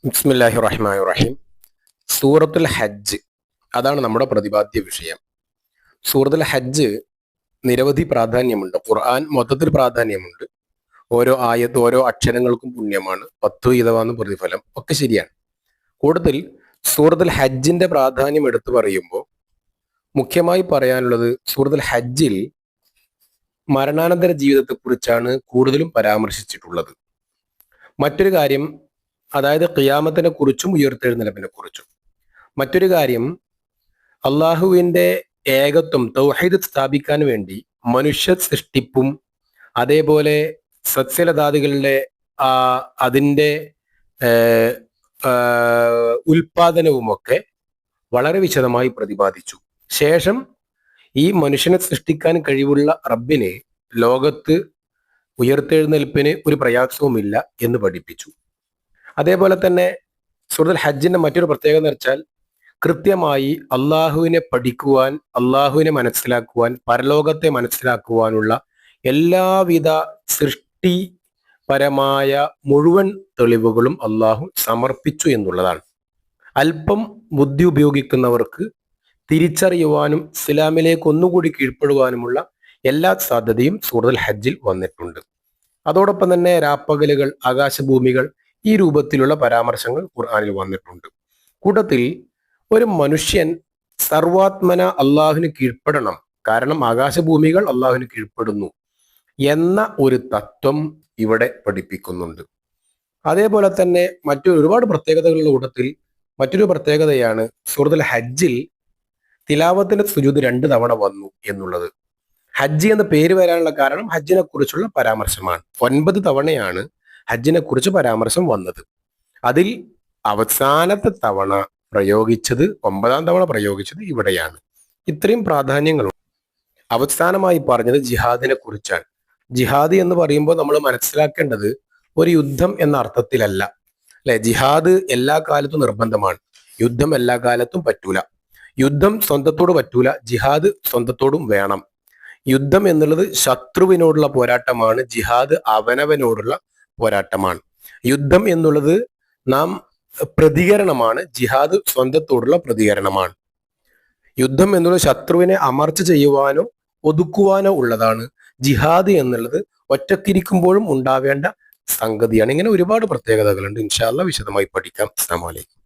ബിസ്മില്ലാഹി റഹ്മാനി റഹീം. സൂറത്തുൽ ഹജ്ജ്, അതാണ് നമ്മുടെ പ്രതിപാദ്യ വിഷയം. സൂറത്തുൽ ഹജ്ജ് നിരവധി പ്രാധാന്യമുണ്ട്. ഖുർആൻ മൊത്തത്തിൽ പ്രാധാന്യമുണ്ട്. ഓരോ ആയത്ത്, ഓരോ അക്ഷരങ്ങൾക്കും പുണ്യമാണ്. 10 വീതമാണ് പ്രതിഫലം, ഒക്കെ ശരിയാണ്. കൂടുതൽ സൂറത്തുൽ ഹജ്ജിന്റെ പ്രാധാന്യം എടുത്തു പറയുമ്പോൾ മുഖ്യമായി പറയാനുള്ളത്, സൂറത്തുൽ ഹജ്ജിൽ മരണാനന്തര ജീവിതത്തെക്കുറിച്ചാണ് കൂടുതലും പരാമർശിച്ചിട്ടുള്ളത്. മറ്റൊരു കാര്യം, അതായത് ഖിയാമത്തിനെ കുറിച്ചും ഉയർത്തെഴുന്നേൽപ്പിനെ കുറിച്ചും. മറ്റൊരു കാര്യം, അള്ളാഹുവിന്റെ ഏകത്വം, തൗഹീദ് സ്ഥാപിക്കാൻ വേണ്ടി മനുഷ്യ സൃഷ്ടിപ്പും അതേപോലെ സസ്യലതാദികളുടെ അതിൻ്റെ ഉൽപാദനവുമൊക്കെ വളരെ വിശദമായി പ്രതിപാദിച്ചു. ശേഷം ഈ മനുഷ്യനെ സൃഷ്ടിക്കാൻ കഴിവുള്ള റബ്ബിന് ലോകത്ത് ഉയർത്തെഴുന്നേൽപ്പിന് ഒരു പ്രയാസവുമില്ല എന്ന് പഠിപ്പിച്ചു. അതേപോലെ തന്നെ സൂറത്തുൽ ഹജ്ജിന്റെ മറ്റൊരു പ്രത്യേകത എന്ന് വെച്ചാൽ, കൃത്യമായി അള്ളാഹുവിനെ പഠിക്കുവാൻ, അള്ളാഹുവിനെ മനസ്സിലാക്കുവാൻ, പരലോകത്തെ മനസ്സിലാക്കുവാനുള്ള എല്ലാവിധ സൃഷ്ടിപരമായ മുഴുവൻ തെളിവുകളും അള്ളാഹു സമർപ്പിച്ചു എന്നുള്ളതാണ്. അല്പം ബുദ്ധി ഉപയോഗിക്കുന്നവർക്ക് തിരിച്ചറിയുവാനും ഇസ്ലാമിലേക്ക് ഒന്നുകൂടി കീഴ്പ്പെടുവാനുമുള്ള എല്ലാ സാധ്യതയും സൂറത്തുൽ ഹജ്ജിൽ വന്നിട്ടുണ്ട്. അതോടൊപ്പം തന്നെ രാപ്പകലുകൾ, ആകാശഭൂമികൾ, ഈ രൂപത്തിലുള്ള പരാമർശങ്ങൾ ഖുർആനിൽ വന്നിട്ടുണ്ട്. കൂട്ടത്തിൽ ഒരു മനുഷ്യൻ സർവാത്മന അള്ളാഹുവിന് കീഴ്പ്പെടണം, കാരണം ആകാശഭൂമികൾ അള്ളാഹുവിന് കീഴ്പ്പെടുന്നു എന്ന ഒരു തത്വം ഇവിടെ പഠിപ്പിക്കുന്നുണ്ട്. അതേപോലെ തന്നെ ഒരുപാട് പ്രത്യേകതകളുടെ കൂട്ടത്തിൽ മറ്റൊരു പ്രത്യേകതയാണ് സൂറത്തുൽ ഹജ്ജിൽ തിലാവത്തിന്റെ സുജൂദ് 2 തവണ വന്നു എന്നുള്ളത്. ഹജ്ജ് എന്ന പേര് വരാനുള്ള കാരണം ഹജ്ജിനെ കുറിച്ചുള്ള പരാമർശമാണ്. 9 തവണയാണ് ഹജ്ജിനെ കുറിച്ച് പരാമർശം വന്നത്. അതിൽ അവസാനത്തെ തവണ പ്രയോഗിച്ചത്, 9ാം തവണ പ്രയോഗിച്ചത് ഇവിടെയാണ്. ഇത്രയും പ്രാധാന്യങ്ങളുണ്ട്. അവസാനമായി പറഞ്ഞത് ജിഹാദിനെ കുറിച്ചാണ്. ജിഹാദ് എന്ന് പറയുമ്പോൾ നമ്മൾ മനസ്സിലാക്കേണ്ടത് ഒരു യുദ്ധം എന്ന അർത്ഥത്തിലല്ല, അല്ലെ? ജിഹാദ് എല്ലാ കാലത്തും നിർബന്ധമാണ്. യുദ്ധം എല്ലാ കാലത്തും പറ്റൂല. യുദ്ധം സ്വന്തത്തോട് പറ്റൂല, ജിഹാദ് സ്വന്തത്തോടും വേണം. യുദ്ധം എന്നുള്ളത് ശത്രുവിനോടുള്ള പോരാട്ടമാണ്, ജിഹാദ് അവനവനോടുള്ള പോരാട്ടമാണ്. യുദ്ധം എന്നുള്ളത് നാം പ്രതികരണമാണ്, ജിഹാദ് സ്വന്തത്തോടുള്ള പ്രതികരണമാണ്. യുദ്ധം എന്നുള്ളത് ശത്രുവിനെ അമർച്ച ചെയ്യുവാനോ ഒതുക്കുവാനോ ഉള്ളതാണ്. ജിഹാദ് എന്നുള്ളത് ഒറ്റക്കിരിക്കുമ്പോഴും ഉണ്ടാവേണ്ട സംഗതിയാണ്. ഇങ്ങനെ ഒരുപാട് പ്രത്യേകതകളുണ്ട്. ഇൻഷാ അല്ലാഹ് വിശദമായി പഠിക്കാം. അസ്സലാമു അലൈക്കും.